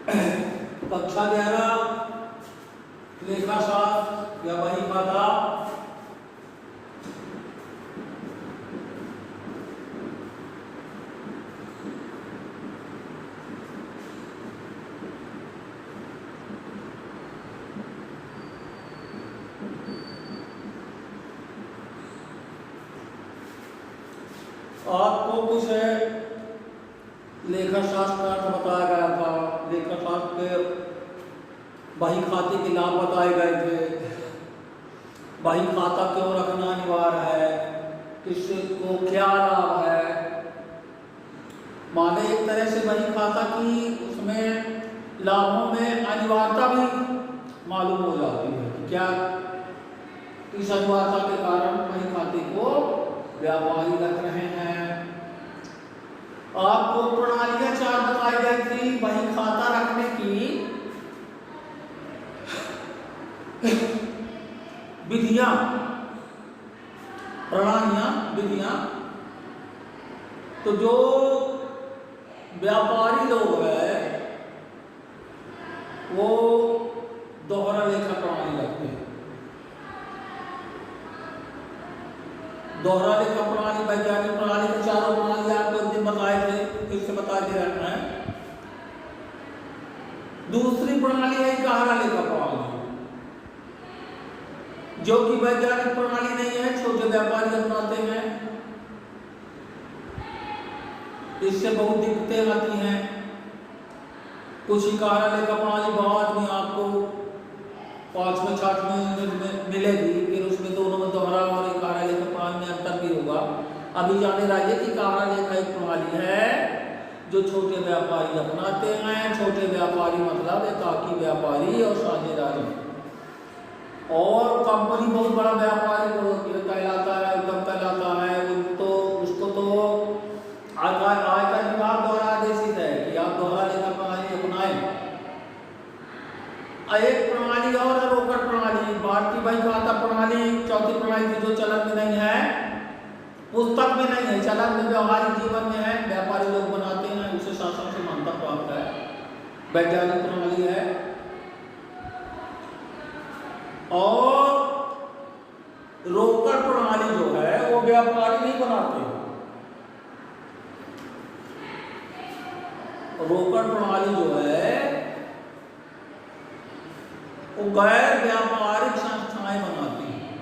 कक्षा 11 लेखाशास्त्र या बही खाता। आपको कुछ लेखाशास्त्र का अर्थ बताया गया था। लेखाशास्त्र के बही खाते के लाभ बताए गए थे। बही खाता क्यों रखना अनिवार्य है, किसको क्या लाभ है। माने एक तरह से बही खाता की उसमें लाभों में अनिवार्यता भी मालूम हो जाती है कि क्या इस अनिवार्यता के कारण बही खाते को व्यापारी रख रहे हैं। आपको प्रणालियां 4 बताई गई थी बही खाता रखने की। विधियां, प्रणालियां, विधियां। तो जो व्यापारी लोग हैं वो दोहरा लेखा प्रणाली रखते हैं। दोहरा लेखा प्रणाली, वैज्ञानिक प्रणाली के 4 प्रणाली आपको एक दिन बताए थे, फिर से बता दे रखना है। दूसरी प्रणाली है गहरा लेखा प्रणाली, जो कि वैज्ञानिक प्रणाली नहीं है, छोटे व्यापारी अपनाते हैं। इससे बहुत दिक्कतें आती हैं। कुछ ही गहरा लेखा प्रणाली बाद में आपको 5वें 6वें में मिलेगी, फिर उसमें दोनों में दोहरा और एक गहरा लेखा प्रणाली में अंतर भी होगा। अभी जाने रहिए कि गहरा लेखा एक प्रणाली है जो छोटे व्यापारी अपनाते हैं। छोटे व्यापारी मतलब एकाकी व्यापारी और साझेदारी। और कंपनी बहुत बड़ा व्यापारी कहलाता है, एकदम कहलाता है, तो उसको तो आयकर विभाग द्वारा आदेशित है कि आप दोहरा लेखा प्रणाली अपनाएं। एक प्रणाली और है रोकड़ प्रणाली, भारतीय बही खाता प्रणाली। चौथी प्रणाली थी जो चलन में नहीं है, पुस्तक में नहीं है, चलन में व्यवहारिक जीवन में है, व्यापारी लोग बनाते हैं, उसे शासन से मान्यता प्राप्त है, वैज्ञानिक प्रणाली है। और रोकड़ प्रणाली जो है वो व्यापारी नहीं बनाते। रोकड़ प्रणाली जो है वो गैर व्यापारिक संस्थाएं बनाती हैं।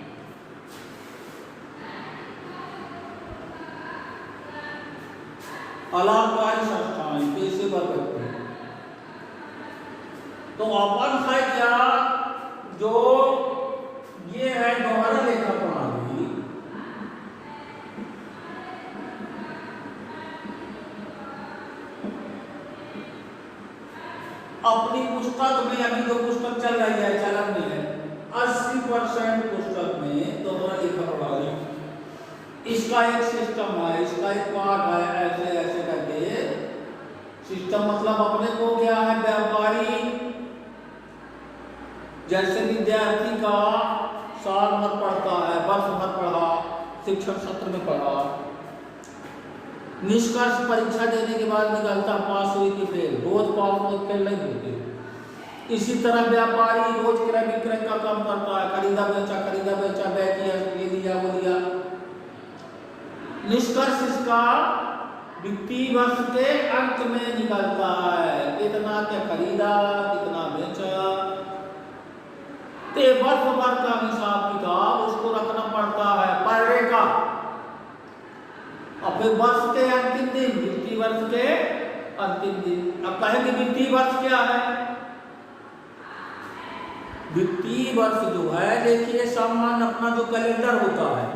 अलाभकारी संस्थाएं, पेशेवर व्यक्ति। तो अपन है क्या, जो ये है दोहरा लेखा प्रणाली, अपनी पुस्तक में, अभी जो पुस्तक चल रही है चलन में है, 80% पुस्तक में दोहरा लेखा प्रणाली। इसका एक सिस्टम है, इसका एक पार्ट है, ऐसे ऐसे करके सिस्टम। मतलब अपने को क्या है, व्यापारी जैसे विद्यार्थी का साल भर पढ़ता है, वर्ष भर पढ़ा, शिक्षण सत्र में पढ़ा, निष्कर्ष परीक्षा देने के बाद निकलता पास हुई कि फेल, रोज पास रोज फेल नहीं होते। इसी तरह व्यापारी रोज क्रय विक्रय का काम करता है, खरीदा बेचा, बैच लिया, ये लिया वो लिया। निष्कर्ष इसका वित्तीय वर्ष के अंत में निकलता है, कितना क्या खरीदा, कितना बेचा। वर्ष भर का हिसाब किताब उसको रखना पड़ता है, पर डे का। और फिर वर्ष के अंतिम दिन, वित्तीय वर्ष के अंतिम दिन। अब कहेंगे वित्तीय वर्ष क्या है? वित्तीय वर्ष जो है, देखिए सामान्य अपना जो कैलेंडर होता है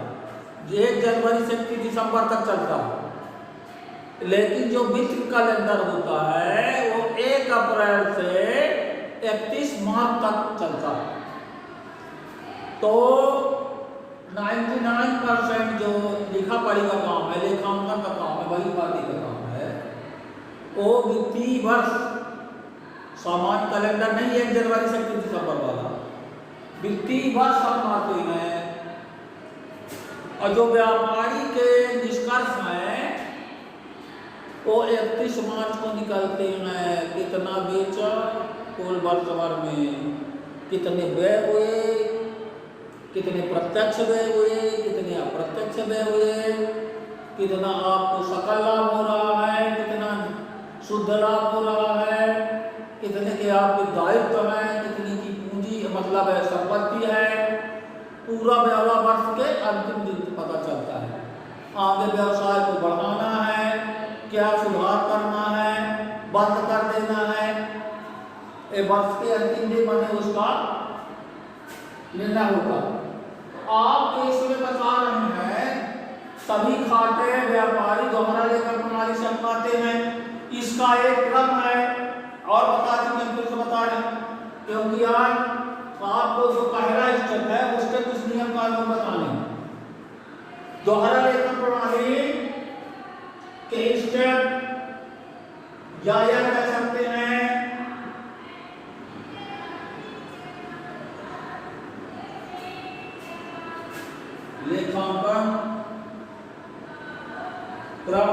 1 जनवरी से 31 दिसंबर तक चलता है, लेकिन जो वित्त कैलेंडर होता है वो 1 अप्रैल से 31 मार्च तक चलता है। तो 99% जो लिखा पढ़ी का काम है, लेखांकन का काम है, बही खाते का काम है, वो वित्तीय वर्ष, सामान्य कैलेंडर नहीं 1 जनवरी से 31 दिसंबर वाला, वित्तीय वर्ष हम आते हैं। और जो व्यापारी के निष्कर्ष हैं वो 31 मार्च को निकलते हैं, कितना बेचा, कुल वर्ष भर में कितने व्यय हुए, कितने प्रत्यक्ष व्यय हुए, कितने अप्रत्यक्ष व्यय हुए, कितना आपको सकल लाभ हो रहा है, कितना शुद्ध लाभ हो रहा है, कितने के आपके दायित्व हैं, कितनी की पूंजी मतलब है संपत्ति है, पूरा व्यवहार वर्ष के अंतिम दिन पता चलता है। आगे व्यवसाय को बढ़ाना है, क्या सुधार करना है, बंद कर देना है, ये वर्ष के अंतिम दिन बने उसका निर्णय होगा। आप इसमें बता रहे हैं सभी खाते व्यापारी दोहरा लेखा प्रणाली से अपनाते हैं, इसका एक क्रम है। और बता चुके फिर से बता रहे हैं, क्योंकि आज आपको जो पहला स्टेप है उसके कुछ नियम कानून बताने। दोहरा लेखा प्रणाली के स्टेप या कह सकते हैं लेखांकन क्रम।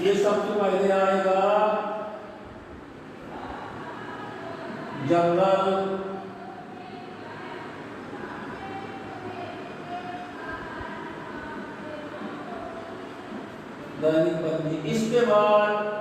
ये सबसे पहले आएगा जनरल दैनिक पंजी, इसके बाद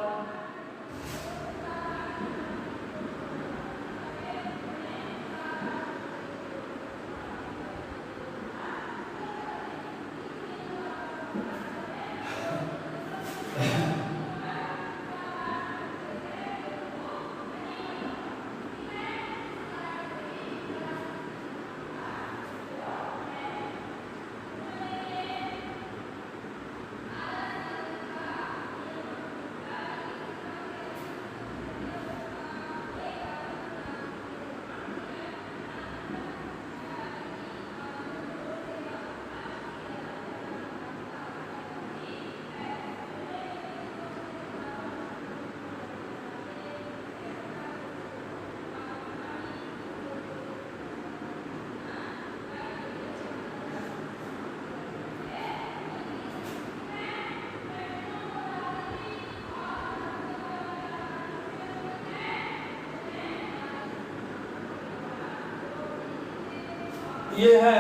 ये है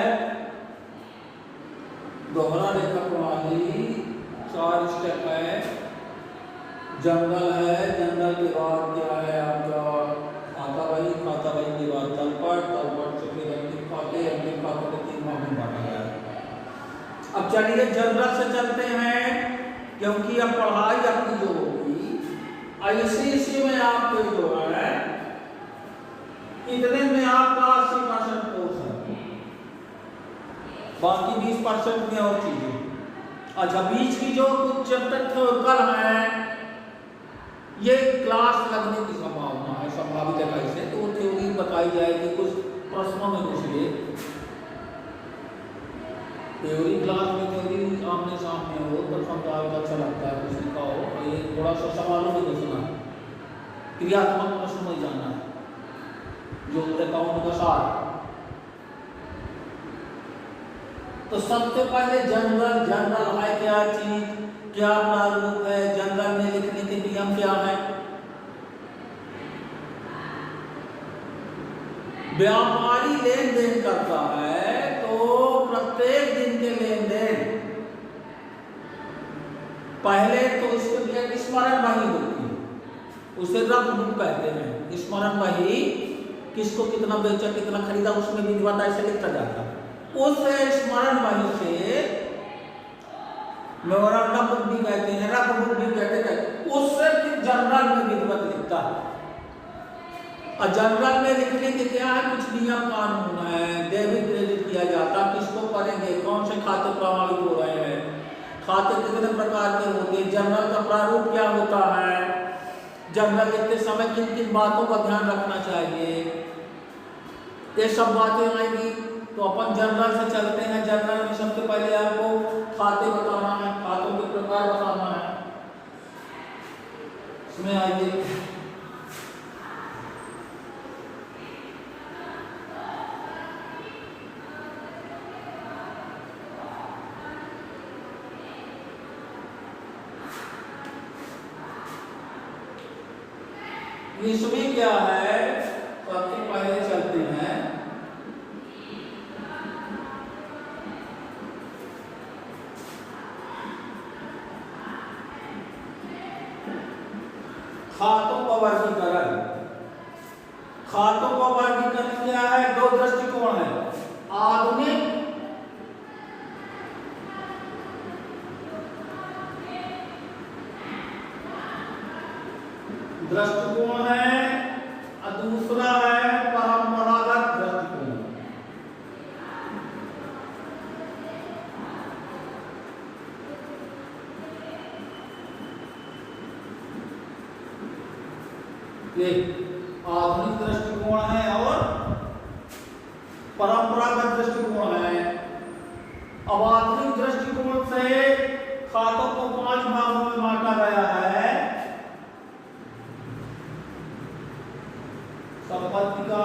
दोहरा लेखा प्रणाली। 4 स्टेप है। जनरल है, जनरल के बाद क्या है आपका खाता बही, खाता बही के बाद तलपट, तलपट से फिर अंतिम खाते, अंतिम खाते को 3 भाग में बांटा गया है। अब चलिए जनरल से चलते हैं, क्योंकि अब पढ़ाई अपनी जो होगी ICSE में आपके जो है इतने में आपका 80% कोर्स है, बाकी 20% में और चीजें। अच्छा, बीच की जो कुछ चैप्टर थ्योरिकल है, ये क्लास लगने की संभावना है, संभावित है कैसे, तो वो थ्योरी बताई जाएगी, कुछ प्रश्नों में घुसिए। थ्योरी क्लास में थ्योरी आमने सामने हो तो समझाओ तो अच्छा लगता है, किसी का हो, और ये थोड़ा सा सवालों में घुसना, क्रियात्मक प्रश्न में जाना है, जो अकाउंट का सार। तो सबसे पहले जनरल, जनरल है क्या चीज, क्या प्रारूप है, जनरल में लिखने के नियम क्या है। व्यापारी लेन देन करता है तो प्रत्येक दिन के लेन देन पहले तो उसके लिए स्मरण बही होती है, उसे रफ बुक कहते हैं। स्मरण बही किसको कितना बेचा, कितना खरीदा, उसमें विधिवत ऐसे लिखा जाता है। उस स्मरण बही से मेमोरेंडम बुक भी कहते हैं, रफ बुक भी कहते हैं, उससे फिर जनरल में विधिवत लिखता है। और जनरल में लिखने के क्या है, कुछ नियम कानून है, डेबिट क्रेडिट किया जाता, किसको करेंगे, कौन से खाते प्रभावित हो रहे हैं, खाते कितने प्रकार के होते हैं, जनरल का प्रारूप क्या होता है, जनरल लिखते समय किन किन बातों का ध्यान रखना चाहिए, ये सब बातें आएंगी। तो अपन जनरल से चलते हैं। जनरल में सबसे पहले आपको खाते बताना है, खातों के प्रकार बताना है। इसमें आइए, इसमें क्या है, सबसे पहले चलते हैं खातों का वर्गीकरण। खातों का वर्गीकरण क्या है, दो दृष्टिकोण है, आधुनिक दृष्टिकोण है और दूसरा है परंपरागत दृष्टिकोण। ये आधुनिक दृष्टिकोण है और परंपरागत दृष्टिकोण है। अब आधुनिक दृष्टिकोण से खातों को 5 भागों में बांटा गया है। संपत्ति का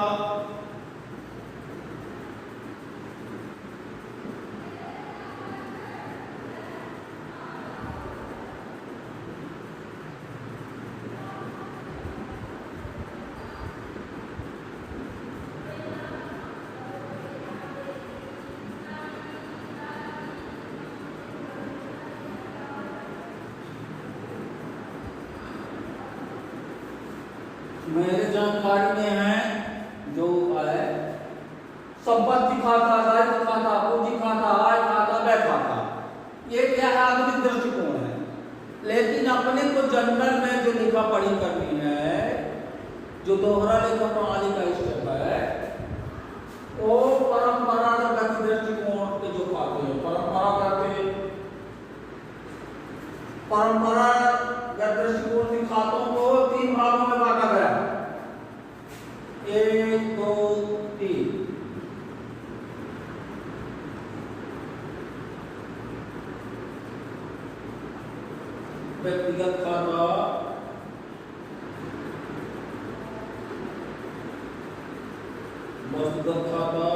मेरे जानकारी में है जो है संपत्ति खाता, दायित्व खाता, पूंजी खाता, आय खाता, व्यय खाता, ये क्या है, आधुनिक दृष्टिकोण है। लेकिन अपने को जनरल में जो लेखा पढ़ी करनी है, जो दोहरा लेखा प्रणाली का स्टेप है, वो परंपरागत दृष्टिकोण के जो खाते हैं, परंपरागत दृष्टिकोण के खातों को 3 भागों में बांटा गया, 1 2 3। व्यक्तिगत खाता, वस्तुगत खाता,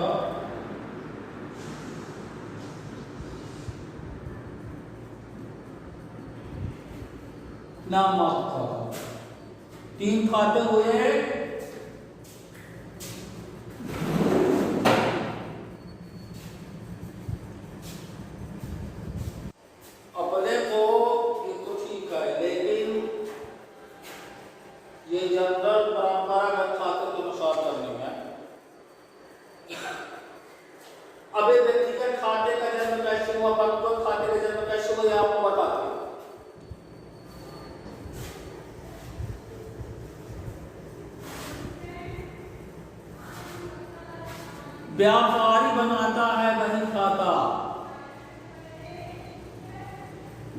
नाममात्र खाता। 3 खाते हुए। अपने को ये तो ठीक है, लेकिन ये जनरल परंपरागत खाते के अनुसार करनी है। अब एक व्यक्तिगत खाते का जन्म कैसे हुआ, व्यक्तिगत खाते का जन्म कैसे हुआ, ये आपको बताते हैं। व्यापारी बनाता है बही खाता,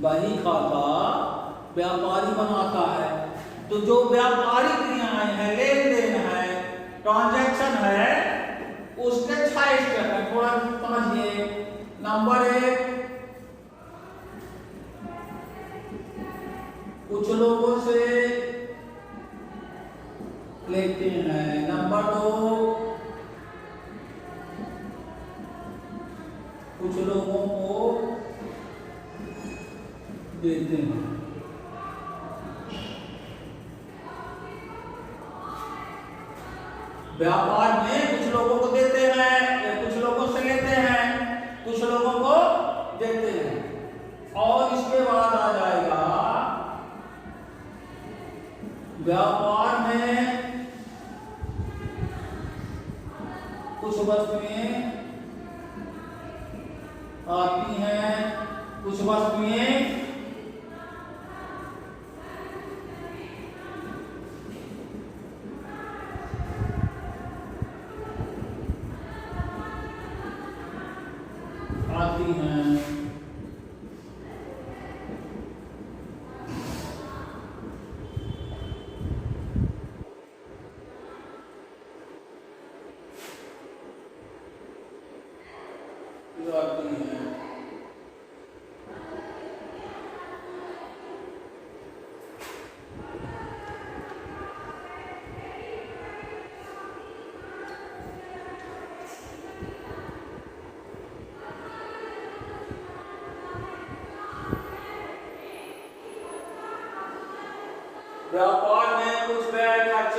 बही खाता व्यापारी बनाता है। तो जो व्यापारिक क्रियाएं हैं, लेन देन है, ट्रांजैक्शन है, उसके 6 स्टेप है, थोड़ा समझिए। नंबर 1, कुछ लोगों से लेते हैं। नंबर 2, कुछ लोगों को देते हैं। व्यापार में कुछ लोगों को देते हैं, कुछ लोगों से लेते हैं, कुछ लोगों को देते हैं। और इसके बाद आ जाएगा व्यापार में कुछ वस्तुएं आती हैं, कुछ वस्तुएं आती हैं। आती हैं। व्यापार में कुछ व्यय खर्च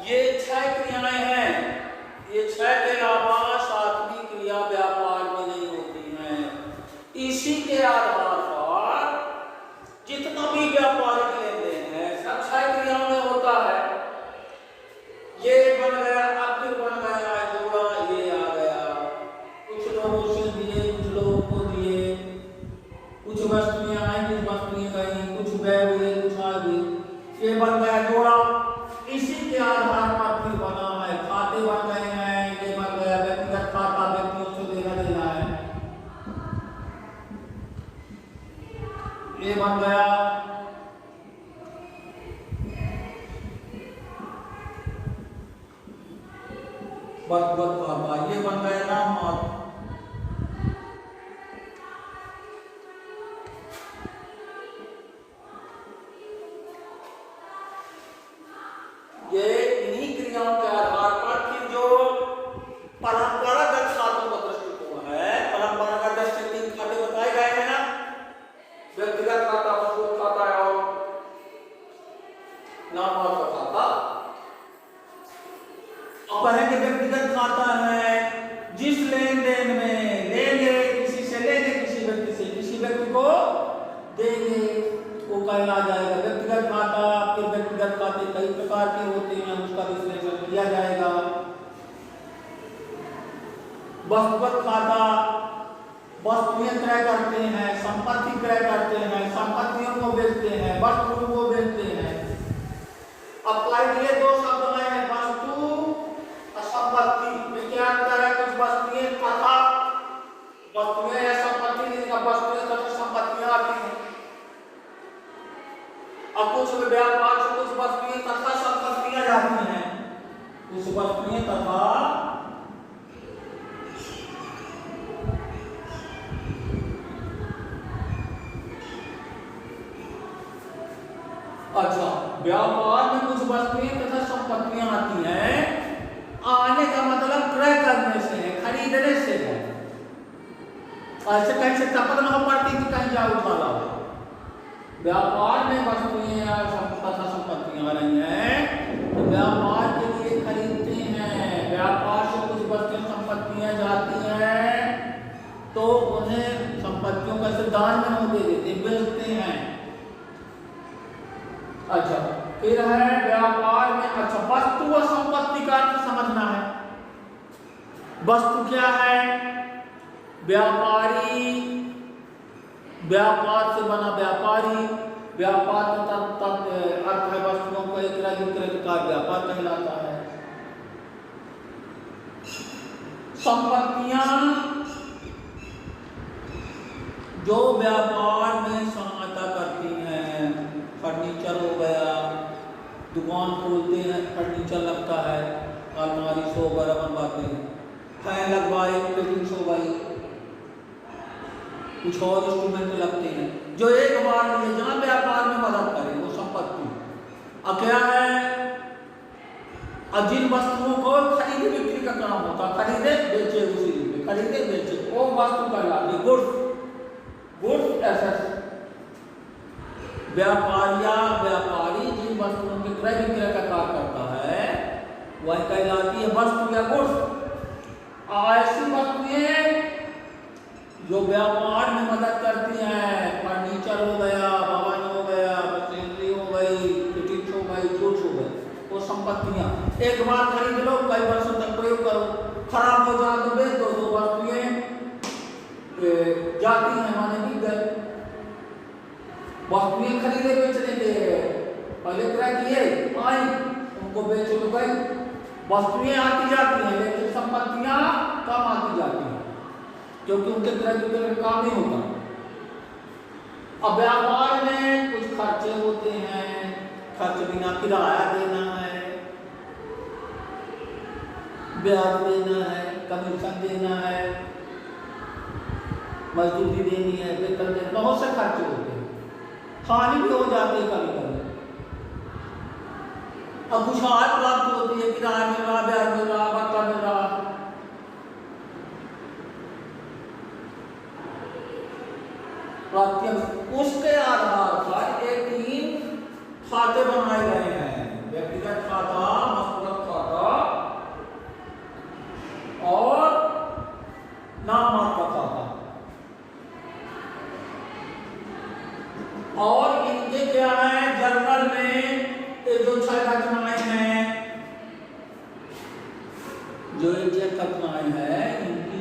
ये 6 क्रियाएं हैं। ये 6 के अलावा 7वीं क्रिया व्यापार में नहीं होती है। इसी के आधार पर जितना भी व्यापारिक लेन देन है सब 6 क्रियाओं में होता है। ये बन गया, आखिर बन गया जोड़ा, ये आ गया। कुछ लोगों से दिए, कुछ लोगों को दिए, कुछ वस्तुएं आई, कुछ वस्तुएं गई, कुछ गए हुए, कुछ आ गई। ये बन गया जोड़ा। इसी के आधार पर फिर बना है खाते बन गए हैं। ये बन गया व्यक्तिगत खाता, व्यक्तियों से लेना देना है। ये बन गया व्यक्तिगत खाता, ये बन गया नाम मात्र। ये इन्हीं क्रियाओं के आधार पर फिर जो परंपरागत खातों का दृष्टिकोण है, परंपरागत दृष्टि 3 खाते बताए गए हैं ना, व्यक्तिगत खाता, वस्तु खाता और नाम मात्र खाता। अब कहेंगे व्यक्तिगत खाता है जिस लेन देन में लेंगे, किसी से लेंगे, किसी व्यक्ति से किसी व्यक्ति को देंगे, वो कहला जाएगा व्यक्तिगत खाता। फिर व्यक्तिगत खाते कई प्रकार के होते हैं, उसका विश्लेषण किया जाएगा। वस्तुगत खाता वस्तुएं क्रय करते हैं, संपत्ति क्रय करते हैं, संपत्तियों को बेचते हैं, वस्तुओं को बेचते हैं। अब ये 2 शब्द आए हैं, वस्तु और संपत्ति में क्या अंतर है? कुछ वस्तुएं तथा वस्तुएं या संपत्ति, जिनका वस्तुएं तथा संपत्तियां आती हैं। अब कुछ व्यापार से कुछ वस्तुएं तथा संपत्तियां जाती हैं, कुछ वस्तुएं तथा अच्छा व्यापार में कुछ वस्तुएं तथा संपत्तियां आती हैं। आने का मतलब क्रय करने से है, खरीदने से है। ऐसे कहीं से तपत न हो पड़ती कि कहीं जा उठा लाओ। व्यापार में वस्तुएं तथा संपत्तियां आ रही हैं तो व्यापार के लिए खरीदते हैं। व्यापार से कुछ वस्तुएं संपत्तियां जाती हैं तो उन्हें संपत्तियों का दान में वो दे देते, बेचते हैं। अच्छा फिर है व्यापार में, अच्छा वस्तु और संपत्ति का अर्थ समझना है। वस्तु क्या है? व्यापारी, व्यापार से बना व्यापारी, व्यापार का अर्थ है वस्तुओं को क्रय विक्रय का व्यापार कहलाता है। संपत्तियां जो व्यापार में सहायता करती हैं, फर्नीचर हो गया, दुकान खोलते हैं, फर्नीचर लगता है, अलमारी सो वगैरह बनवाते हैं, फैन लगवाए, पेटिंग्स हो गई, कुछ और इंस्ट्रूमेंट लगते हैं जो एक बार लिए जहाँ व्यापार में मदद करे, वो संपत्ति। अब क्या है? अब जिन वस्तुओं को खरीदे बिक्री का काम होता, खरीदे बेचे, उसी में खरीदे बेचे, वो वस्तु कहलाती गुड्स, गुड्स एसेट्स। व्यापारी जिन वस्तुओं के क्रय विक्रय का कार्य करता है वह कहलाती है वस्तु या गुड्स। ऐसी वस्तुएं जो व्यापार में मदद करती हैं, फर्नीचर हो गया, भवन हो गया, मशीनरी हो गई, फिटिंग्स हो गई, गुड्स हो गए, वो संपत्तियां एक बार खरीद लो, कई वर्षों तक प्रयोग करो, खराब हो जाए तो बेच दो, तो वस्तुएं जाती हैं, माने बिक गए। वस्तुएं खरीदे बेचने के पहले क्रय किए, आई उनको बेचो तो गई। वस्तुएं आती जाती हैं लेकिन संपत्तियां कम आती जाती हैं क्योंकि उनके क्रय विक्रय का काम नहीं होता। अब व्यापार में कुछ खर्चे होते हैं, खर्च बिना किराया देना है, ब्याज देना है, कमीशन देना है, मजदूरी देनी है, वेतन देना, बहुत से खर्चे होते हैं, हानि भी हो जाती है कभी कभी। अब कुछ आय प्राप्त होती है, किराया मिल रहा, ब्याज मिल रहा, भत्ता मिल रहा। उसके आधार पर एक 3 खाते बनाए गए हैं, व्यक्तिगत खाता, वस्तुगत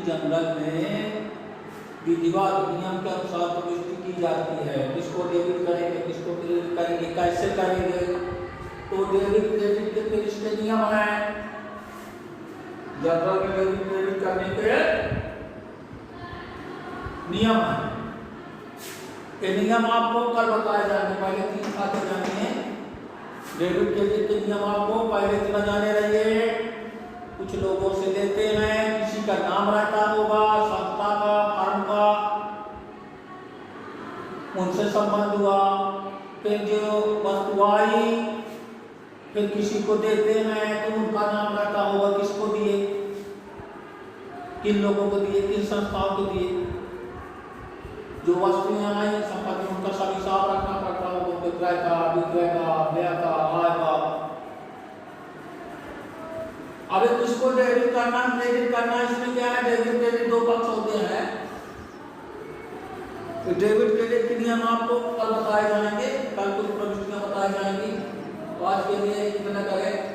जनरल में विधिवत नियम के अनुसार प्रविष्टि की जाती है। किसको डेबिट करेंगे, किसको क्रेडिट करेंगे, कैसे करेंगे। तो डेबिट क्रेडिट के फिर इसके नियम हैं। जनरल में डेबिट क्रेडिट करने के नियम हैं। ये नियम आपको कल बताए जाएंगे, पहले 3 खाते जानिए। डेबिट क्रेडिट के नियम आपको पहले इतना जाने रहिए। कुछ लोगों से लेते हैं, किसी का नाम रहता होगा, संस्था का, फर्म का, उनसे संबंध हुआ, फिर जो वस्तु आई फिर किसी को देते हैं तो उनका नाम रहता होगा, किसको दिए, किन लोगों को दिए, किन संस्थाओं को दिए। जो वस्तुएं आई संपत्ति उनका सब हिसाब रखना पड़ता होगा, विक्रय का, व्यय का, आय का। अब किसको डेबिट करना, क्रेडिट करना, इसमें क्या है, डेबिट क्रेडिट 2 पक्ष होते हैं। तो डेबिट क्रेडिट के नियम आपको कल बताए जाएंगे, कल कुछ प्रविष्टियां बताई जाएंगी। तो आज के लिए इतना करें।